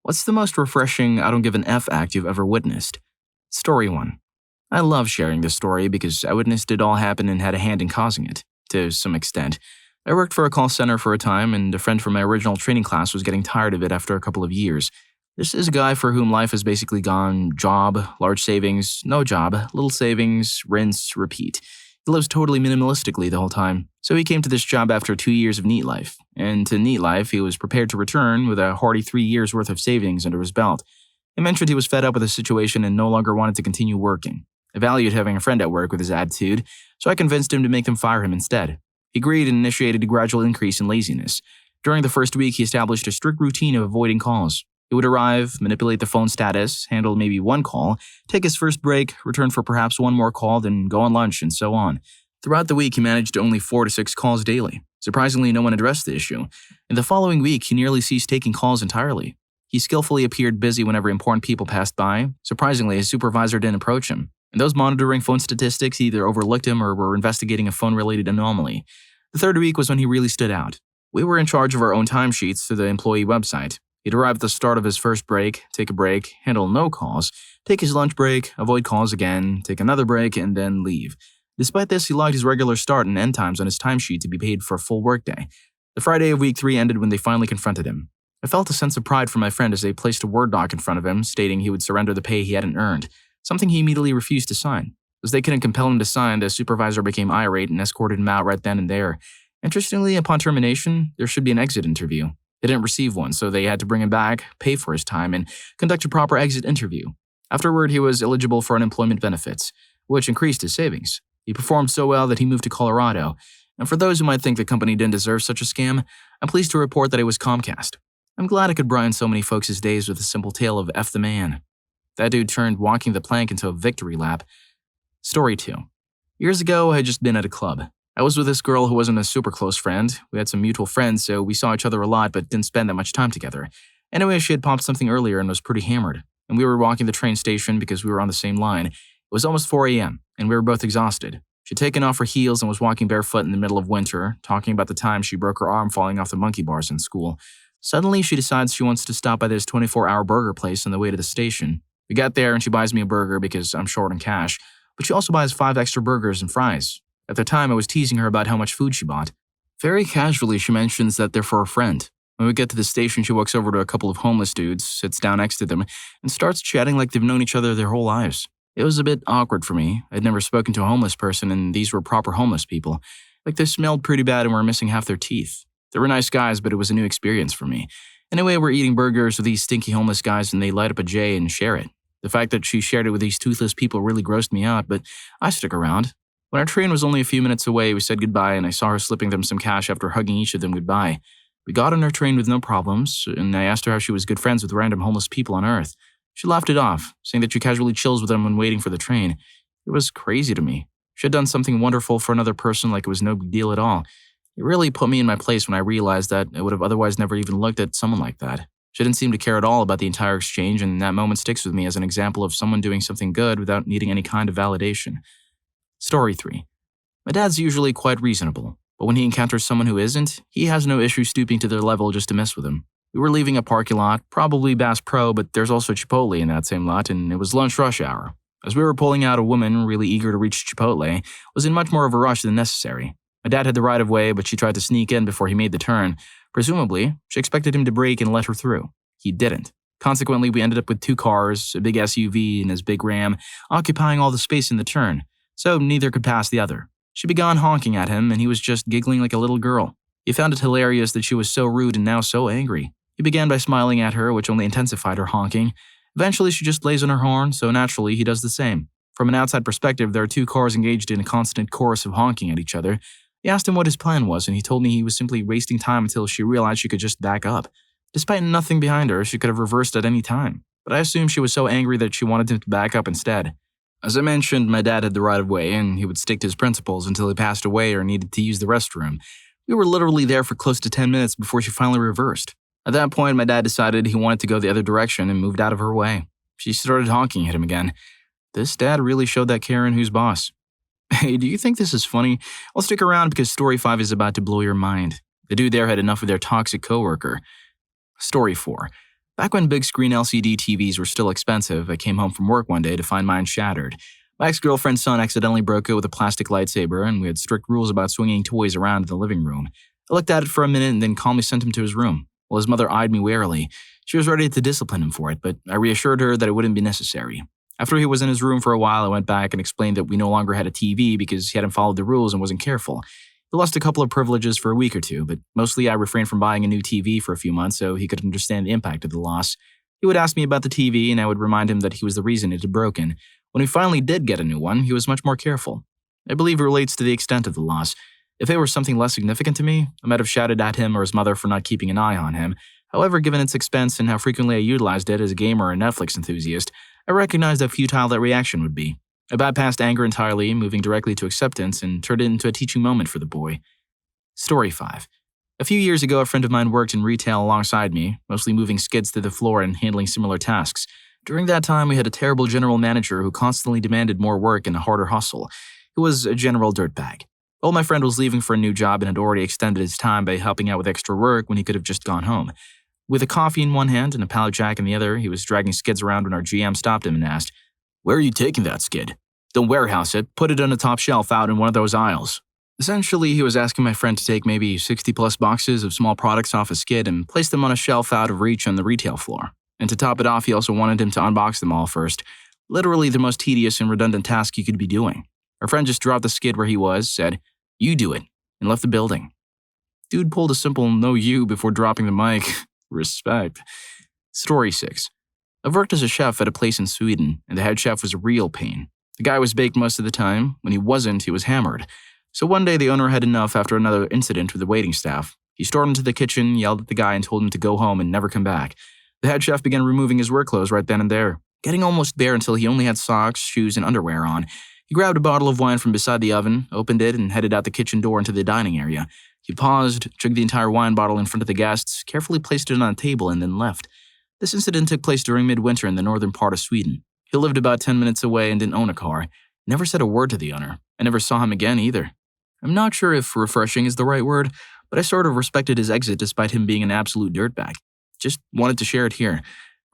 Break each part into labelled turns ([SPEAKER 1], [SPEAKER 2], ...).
[SPEAKER 1] What's the most refreshing I don't give an F act you've ever witnessed? Story 1. I love sharing this story because I witnessed it all happen and had a hand in causing it, to some extent. I worked for a call center for a time, and a friend from my original training class was getting tired of it after a couple of years. This is a guy for whom life has basically gone job, large savings, no job, little savings, rinse, repeat. He lives totally minimalistically the whole time. So he came to this job after 2 years of neat life. And to neat life, he was prepared to return with a hearty 3 years' worth of savings under his belt. He mentioned he was fed up with the situation and no longer wanted to continue working. I valued having a friend at work with his attitude, so I convinced him to make them fire him instead. He agreed and initiated a gradual increase in laziness. During the first week, he established a strict routine of avoiding calls. He would arrive, manipulate the phone status, handle maybe one call, take his first break, return for perhaps one more call, then go on lunch, and so on. Throughout the week, he managed only 4 to 6 calls daily. Surprisingly, no one addressed the issue. In the following week, he nearly ceased taking calls entirely. He skillfully appeared busy whenever important people passed by. Surprisingly, his supervisor didn't approach him. And those monitoring phone statistics either overlooked him or were investigating a phone-related anomaly. The third week was when he really stood out. We were in charge of our own timesheets through the employee website. He'd arrive at the start of his first break, take a break, handle no calls, take his lunch break, avoid calls again, take another break, and then leave. Despite this, he logged his regular start and end times on his timesheet to be paid for a full workday. The Friday of week 3 ended when they finally confronted him. I felt a sense of pride for my friend as they placed a Word doc in front of him, stating he would surrender the pay he hadn't earned, something he immediately refused to sign. As they couldn't compel him to sign, the supervisor became irate and escorted him out right then and there. Interestingly, upon termination, there should be an exit interview. They didn't receive one, so they had to bring him back, pay for his time, and conduct a proper exit interview. Afterward, he was eligible for unemployment benefits, which increased his savings. He performed so well that he moved to Colorado. And for those who might think the company didn't deserve such a scam, I'm pleased to report that it was Comcast. I'm glad I could brighten so many folks' days with a simple tale of F the man. That dude turned walking the plank into a victory lap. Story 2. Years ago, I had just been at a club. I was with this girl who wasn't a super close friend. We had some mutual friends, so we saw each other a lot but didn't spend that much time together. Anyway, she had popped something earlier and was pretty hammered, and we were walking the train station because we were on the same line. It was almost 4 a.m., and we were both exhausted. She'd taken off her heels and was walking barefoot in the middle of winter, talking about the time she broke her arm falling off the monkey bars in school. Suddenly, she decides she wants to stop by this 24-hour burger place on the way to the station. We get there and she buys me a burger because I'm short on cash, but she also buys 5 extra burgers and fries. At the time, I was teasing her about how much food she bought. Very casually, she mentions that they're for a friend. When we get to the station, she walks over to a couple of homeless dudes, sits down next to them, and starts chatting like they've known each other their whole lives. It was a bit awkward for me. I'd never spoken to a homeless person, and these were proper homeless people. Like they smelled pretty bad and were missing half their teeth. They were nice guys, but it was a new experience for me. Anyway, we're eating burgers with these stinky homeless guys, and they light up a J and share it. The fact that she shared it with these toothless people really grossed me out, but I stuck around. When our train was only a few minutes away, we said goodbye, and I saw her slipping them some cash after hugging each of them goodbye. We got on our train with no problems, and I asked her how she was good friends with random homeless people on Earth. She laughed it off, saying that she casually chills with them when waiting for the train. It was crazy to me. She had done something wonderful for another person like it was no big deal at all. It really put me in my place when I realized that I would have otherwise never even looked at someone like that. She didn't seem to care at all about the entire exchange, and that moment sticks with me as an example of someone doing something good without needing any kind of validation. Story 3. My dad's usually quite reasonable, but when he encounters someone who isn't, he has no issue stooping to their level just to mess with them. We were leaving a parking lot, probably Bass Pro, but there's also Chipotle in that same lot, and it was lunch rush hour. As we were pulling out, a woman, really eager to reach Chipotle, was in much more of a rush than necessary. My dad had the right of way, but she tried to sneak in before he made the turn. Presumably, she expected him to brake and let her through. He didn't. Consequently, we ended up with 2 cars, a big SUV and his big Ram, occupying all the space in the turn, so neither could pass the other. She began honking at him, and he was just giggling like a little girl. He found it hilarious that she was so rude and now so angry. He began by smiling at her, which only intensified her honking. Eventually, she just lays on her horn, so naturally, he does the same. From an outside perspective, there are 2 cars engaged in a constant chorus of honking at each other. He asked him what his plan was, and he told me he was simply wasting time until she realized she could just back up. Despite nothing behind her, she could have reversed at any time, but I assumed she was so angry that she wanted him to back up instead. As I mentioned, my dad had the right of way, and he would stick to his principles until he passed away or needed to use the restroom. We were literally there for close to 10 minutes before she finally reversed. At that point, my dad decided he wanted to go the other direction and moved out of her way. She started honking at him again. This dad really showed that Karen who's boss. Hey, do you think this is funny? I'll stick around because story 5 is about to blow your mind. The dude there had enough of their toxic coworker. Story 4. Back when big screen LCD TVs were still expensive, I came home from work one day to find mine shattered. My ex-girlfriend's son accidentally broke it with a plastic lightsaber, and we had strict rules about swinging toys around in the living room. I looked at it for a minute and then calmly sent him to his room, while his mother eyed me warily. She was ready to discipline him for it, but I reassured her that it wouldn't be necessary. After he was in his room for a while, I went back and explained that we no longer had a TV because he hadn't followed the rules and wasn't careful. He lost a couple of privileges for a week or two, but mostly I refrained from buying a new TV for a few months so he could understand the impact of the loss. He would ask me about the TV, and I would remind him that he was the reason it had broken. When we finally did get a new one, he was much more careful. I believe it relates to the extent of the loss. If it were something less significant to me, I might have shouted at him or his mother for not keeping an eye on him. However, given its expense and how frequently I utilized it as a gamer or Netflix enthusiast, I recognized how futile that reaction would be. I bypassed anger entirely, moving directly to acceptance, and turned it into a teaching moment for the boy. Story 5. A few years ago, a friend of mine worked in retail alongside me, mostly moving skids to the floor and handling similar tasks. During that time, we had a terrible general manager who constantly demanded more work and a harder hustle. He was a general dirtbag. Well, my friend was leaving for a new job and had already extended his time by helping out with extra work when he could have just gone home. With a coffee in one hand and a pallet jack in the other, he was dragging skids around when our GM stopped him and asked, "Where are you taking that skid? Don't warehouse it. Put it on a top shelf out in one of those aisles." Essentially, he was asking my friend to take maybe 60-plus boxes of small products off a skid and place them on a shelf out of reach on the retail floor. And to top it off, he also wanted him to unbox them all first. Literally the most tedious and redundant task he could be doing. Our friend just dropped the skid where he was, said, "You do it," and left the building. Dude pulled a simple "no you" before dropping the mic. Respect. Story 6. I've worked as a chef at a place in Sweden, and the head chef was a real pain. The guy was baked most of the time. When he wasn't, he was hammered. So one day the owner had enough after another incident with the waiting staff. He stormed into the kitchen, yelled at the guy, and told him to go home and never come back. The head chef began removing his work clothes right then and there, getting almost bare until he only had socks, shoes, and underwear on. He grabbed a bottle of wine from beside the oven, opened it, and headed out the kitchen door into the dining area. He paused, chugged the entire wine bottle in front of the guests, carefully placed it on a table, and then left. This incident took place during midwinter in the northern part of Sweden. He lived about 10 minutes away and didn't own a car. Never said a word to the owner. I never saw him again either. I'm not sure if refreshing is the right word, but I sort of respected his exit despite him being an absolute dirtbag. Just wanted to share it here.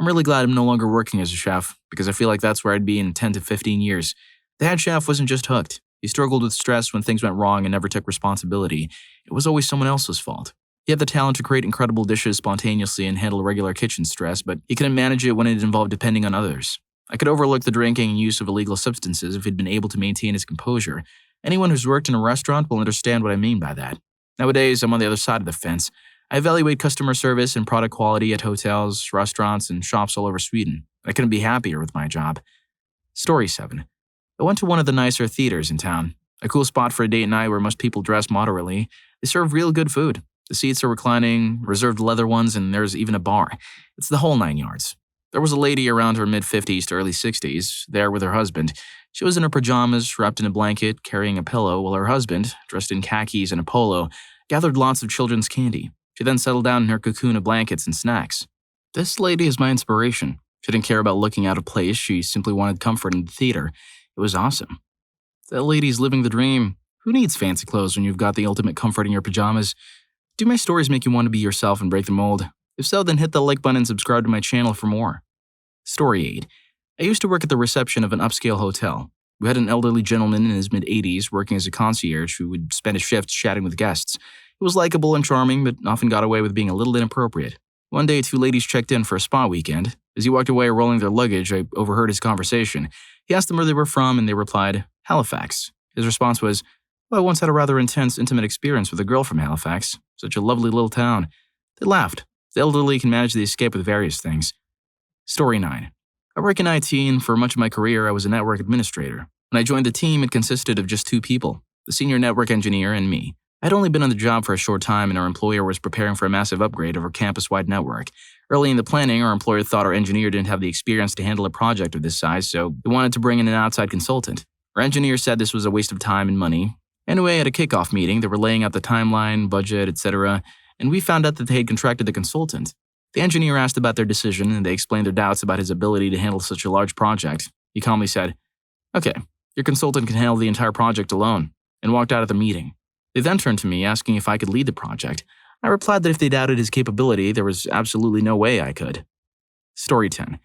[SPEAKER 1] I'm really glad I'm no longer working as a chef, because I feel like that's where I'd be in 10 to 15 years. The head chef wasn't just hooked. He struggled with stress when things went wrong and never took responsibility. It was always someone else's fault. He had the talent to create incredible dishes spontaneously and handle regular kitchen stress, but he couldn't manage it when it involved depending on others. I could overlook the drinking and use of illegal substances if he'd been able to maintain his composure. Anyone who's worked in a restaurant will understand what I mean by that. Nowadays, I'm on the other side of the fence. I evaluate customer service and product quality at hotels, restaurants, and shops all over Sweden. I couldn't be happier with my job. Story 7. I went to one of the nicer theaters in town. A cool spot for a date night where most people dress moderately. They serve real good food. The seats are reclining, reserved leather ones, and there's even a bar. It's the whole 9 yards. There was a lady around her mid-50s to early 60s, there with her husband. She was in her pajamas, wrapped in a blanket, carrying a pillow, while her husband, dressed in khakis and a polo, gathered lots of children's candy. She then settled down in her cocoon of blankets and snacks. This lady is my inspiration. She didn't care about looking out of place. She simply wanted comfort in the theater. It was awesome. That lady's living the dream. Who needs fancy clothes when you've got the ultimate comfort in your pajamas? Do my stories make you want to be yourself and break the mold? If so, then hit the like button and subscribe to my channel for more. Story 8. I used to work at the reception of an upscale hotel. We had an elderly gentleman in his mid-80s working as a concierge who would spend his shifts chatting with guests. He was likable and charming, but often got away with being a little inappropriate. One day, 2 ladies checked in for a spa weekend. As he walked away rolling their luggage, I overheard his conversation. He asked them where they were from, and they replied, "Halifax." His response was, "Well, I once had a rather intense, intimate experience with a girl from Halifax. Such a lovely little town." They laughed. The elderly can manage the escape with various things. Story 9. I work in IT, and for much of my career, I was a network administrator. When I joined the team, it consisted of just 2 people, the senior network engineer and me. I'd only been on the job for a short time, and our employer was preparing for a massive upgrade of our campus-wide network. Early in the planning, our employer thought our engineer didn't have the experience to handle a project of this size, so they wanted to bring in an outside consultant. Our engineer said this was a waste of time and money. Anyway, at a kickoff meeting, they were laying out the timeline, budget, etc., and we found out that they had contracted the consultant. The engineer asked about their decision, and they explained their doubts about his ability to handle such a large project. He calmly said, "Okay, your consultant can handle the entire project alone," and walked out of the meeting. They then turned to me, asking if I could lead the project. I replied that if they doubted his capability, there was absolutely no way I could. Story 10.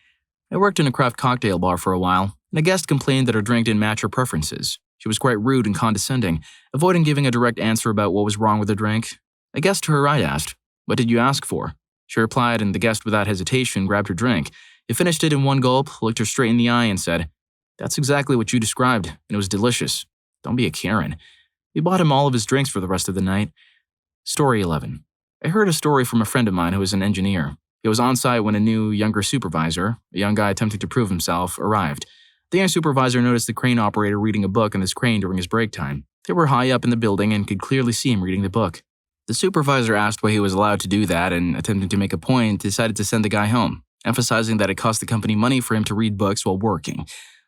[SPEAKER 1] I worked in a craft cocktail bar for a while, and a guest complained that her drink didn't match her preferences. She was quite rude and condescending, avoiding giving a direct answer about what was wrong with the drink. A guest to her right asked, "What did you ask for?" She replied, and the guest without hesitation grabbed her drink. He finished it in one gulp, looked her straight in the eye, and said, "That's exactly what you described, and it was delicious. Don't be a Karen." We bought him all of his drinks for the rest of the night. Story 11. I heard a story from a friend of mine who was an engineer. He was on site when a new, younger supervisor, a young guy attempting to prove himself, arrived. The young supervisor noticed the crane operator reading a book on his crane during his break time. They were high up in the building and could clearly see him reading the book. The supervisor asked why he was allowed to do that and, attempting to make a point, decided to send the guy home, emphasizing that it cost the company money for him to read books while working.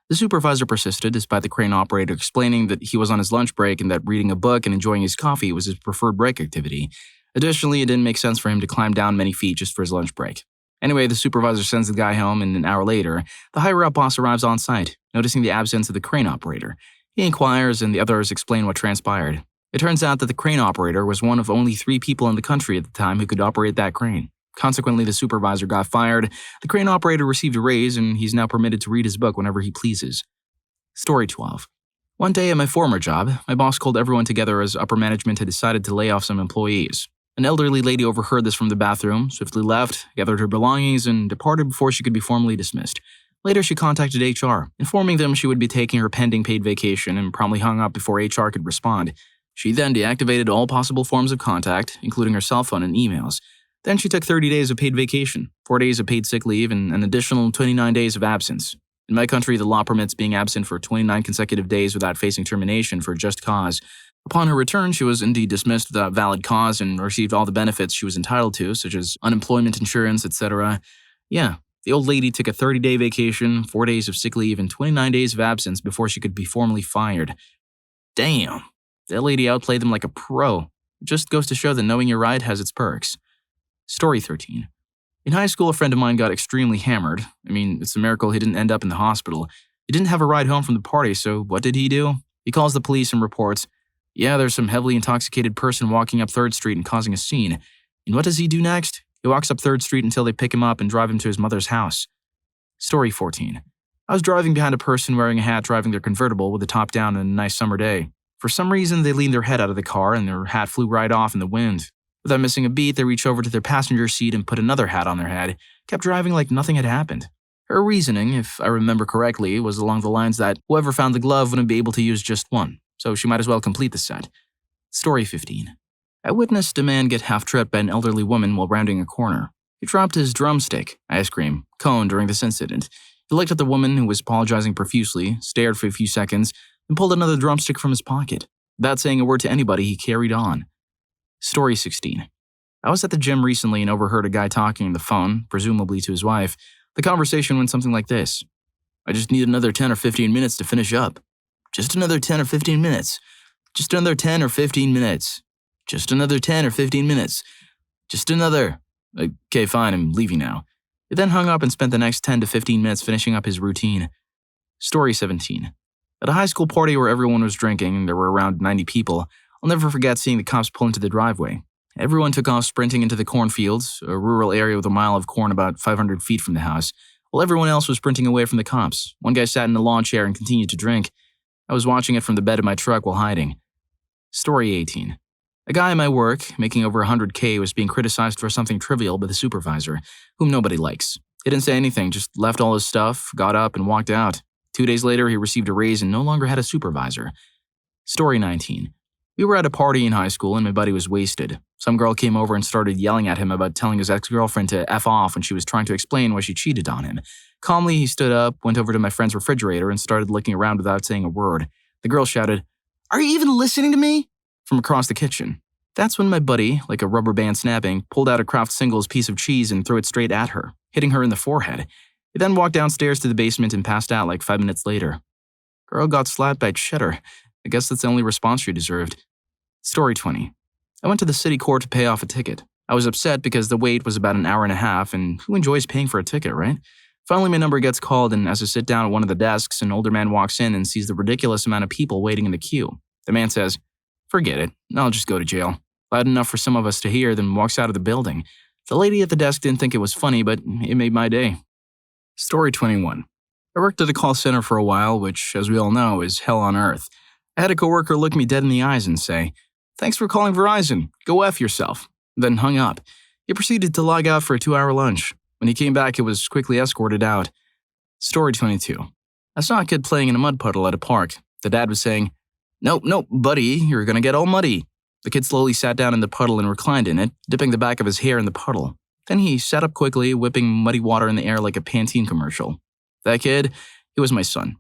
[SPEAKER 1] The supervisor persisted, despite the crane operator explaining that he was on his lunch break and that reading a book and enjoying his coffee was his preferred break activity. Additionally, it didn't make sense for him to climb down many feet just for his lunch break. Anyway, the supervisor sends the guy home, and an hour later, the higher-up boss arrives on site, noticing the absence of the crane operator. He inquires, and the others explain what transpired. It turns out that the crane operator was one of only 3 people in the country at the time who could operate that crane. Consequently, the supervisor got fired, the crane operator received a raise, and he's now permitted to read his book whenever he pleases. Story 12. One day at my former job, my boss called everyone together as upper management had decided to lay off some employees. An elderly lady overheard this from the bathroom, swiftly left, gathered her belongings, and departed before she could be formally dismissed. Later, she contacted HR, informing them she would be taking her pending paid vacation, and promptly hung up before HR could respond. She then deactivated all possible forms of contact, including her cell phone and emails. Then she took 30 days of paid vacation, 4 days of paid sick leave, and an additional 29 days of absence. In my country, the law permits being absent for 29 consecutive days without facing termination for just cause. Upon her return, she was indeed dismissed without valid cause and received all the benefits she was entitled to, such as unemployment insurance, etc. Yeah, the old lady took a 30-day vacation, 4 days of sick leave, and 29 days of absence before she could be formally fired. Damn, that lady outplayed them like a pro. It just goes to show that knowing your right has its perks. Story 13. In high school, a friend of mine got extremely hammered. I mean, it's a miracle he didn't end up in the hospital. He didn't have a ride home from the party, so what did he do? He calls the police and reports, "Yeah, there's some heavily intoxicated person walking up 3rd Street and causing a scene." And what does he do next? He walks up 3rd Street until they pick him up and drive him to his mother's house. Story 14. I was driving behind a person wearing a hat driving their convertible with the top down on a nice summer day. For some reason, they leaned their head out of the car and their hat flew right off in the wind. Without missing a beat, they reached over to their passenger seat and put another hat on their head, kept driving like nothing had happened. Her reasoning, if I remember correctly, was along the lines that whoever found the glove wouldn't be able to use just one, so she might as well complete the set. Story 15. I witnessed a man get half-tripped by an elderly woman while rounding a corner. He dropped his drumstick, ice cream, cone during this incident. He looked at the woman, who was apologizing profusely, stared for a few seconds, and pulled another drumstick from his pocket. Without saying a word to anybody, he carried on. Story 16. I was at the gym recently and overheard a guy talking on the phone, presumably to his wife. The conversation went something like this. "I just need another 10 or 15 minutes to finish up. Just another 10 or 15 minutes. Just another 10 or 15 minutes. Just another 10 or 15 minutes. Just another... Okay, fine, I'm leaving now." He then hung up and spent the next 10 to 15 minutes finishing up his routine. Story 17. At a high school party where everyone was drinking, and there were around 90 people, I'll never forget seeing the cops pull into the driveway. Everyone took off sprinting into the cornfields, a rural area with a mile of corn about 500 feet from the house, while everyone else was sprinting away from the cops. One guy sat in a lawn chair and continued to drink. I was watching it from the bed of my truck while hiding. Story 18. A guy at my work, making over $100K, was being criticized for something trivial by the supervisor, whom nobody likes. He didn't say anything, just left all his stuff, got up, and walked out. 2 days later, he received a raise and no longer had a supervisor. Story 19. We were at a party in high school and my buddy was wasted. Some girl came over and started yelling at him about telling his ex-girlfriend to F off when she was trying to explain why she cheated on him. Calmly, he stood up, went over to my friend's refrigerator, and started looking around without saying a word. The girl shouted, "Are you even listening to me?" from across the kitchen. That's when my buddy, like a rubber band snapping, pulled out a Kraft Singles piece of cheese and threw it straight at her, hitting her in the forehead. He then walked downstairs to the basement and passed out like 5 minutes later. Girl got slapped by cheddar. I guess that's the only response she deserved. Story 20. I went to the city court to pay off a ticket. I was upset because the wait was about an hour and a half, and who enjoys paying for a ticket, right? Finally, my number gets called, and as I sit down at one of the desks, an older man walks in and sees the ridiculous amount of people waiting in the queue. The man says, "Forget it, I'll just go to jail." Loud enough for some of us to hear, then walks out of the building. The lady at the desk didn't think it was funny, but it made my day. Story 21. I worked at a call center for a while, which, as we all know, is hell on earth. I had a coworker look me dead in the eyes and say, "Thanks for calling Verizon. Go F yourself," then hung up. He proceeded to log out for a 2-hour lunch. When he came back, it was quickly escorted out. Story 22. I saw a kid playing in a mud puddle at a park. The dad was saying, "Nope, nope, buddy, you're gonna get all muddy." The kid slowly sat down in the puddle and reclined in it, dipping the back of his hair in the puddle. Then he sat up quickly, whipping muddy water in the air like a Pantene commercial. That kid, he was my son.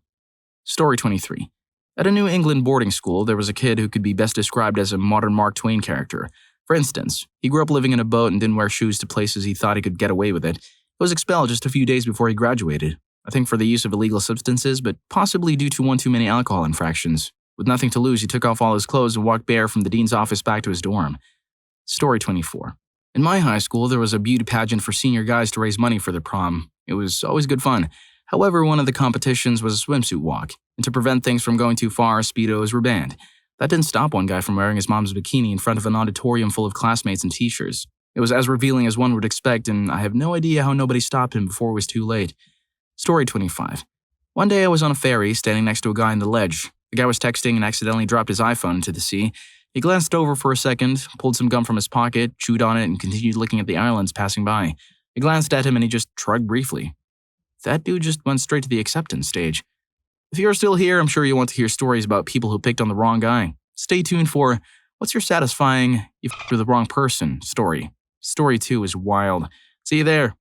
[SPEAKER 1] Story 23. At a New England boarding school, there was a kid who could be best described as a modern Mark Twain character. For instance, he grew up living in a boat and didn't wear shoes to places he thought he could get away with it. He was expelled just a few days before he graduated. I think for the use of illegal substances, but possibly due to one too many alcohol infractions. With nothing to lose, he took off all his clothes and walked bare from the dean's office back to his dorm. Story 24. In my high school, there was a beauty pageant for senior guys to raise money for their prom. It was always good fun. However, one of the competitions was a swimsuit walk, and to prevent things from going too far, Speedos were banned. That didn't stop one guy from wearing his mom's bikini in front of an auditorium full of classmates and teachers. It was as revealing as one would expect, and I have no idea how nobody stopped him before it was too late. Story 25. One day I was on a ferry, standing next to a guy on the ledge. The guy was texting and accidentally dropped his iPhone into the sea. He glanced over for a second, pulled some gum from his pocket, chewed on it, and continued looking at the islands passing by. I glanced at him and he just shrugged briefly. That dude just went straight to the acceptance stage. If you're still here, I'm sure you want to hear stories about people who picked on the wrong guy. Stay tuned for What's Your Satisfying You F***ed with the Wrong Person story. Story 2 is wild. See you there.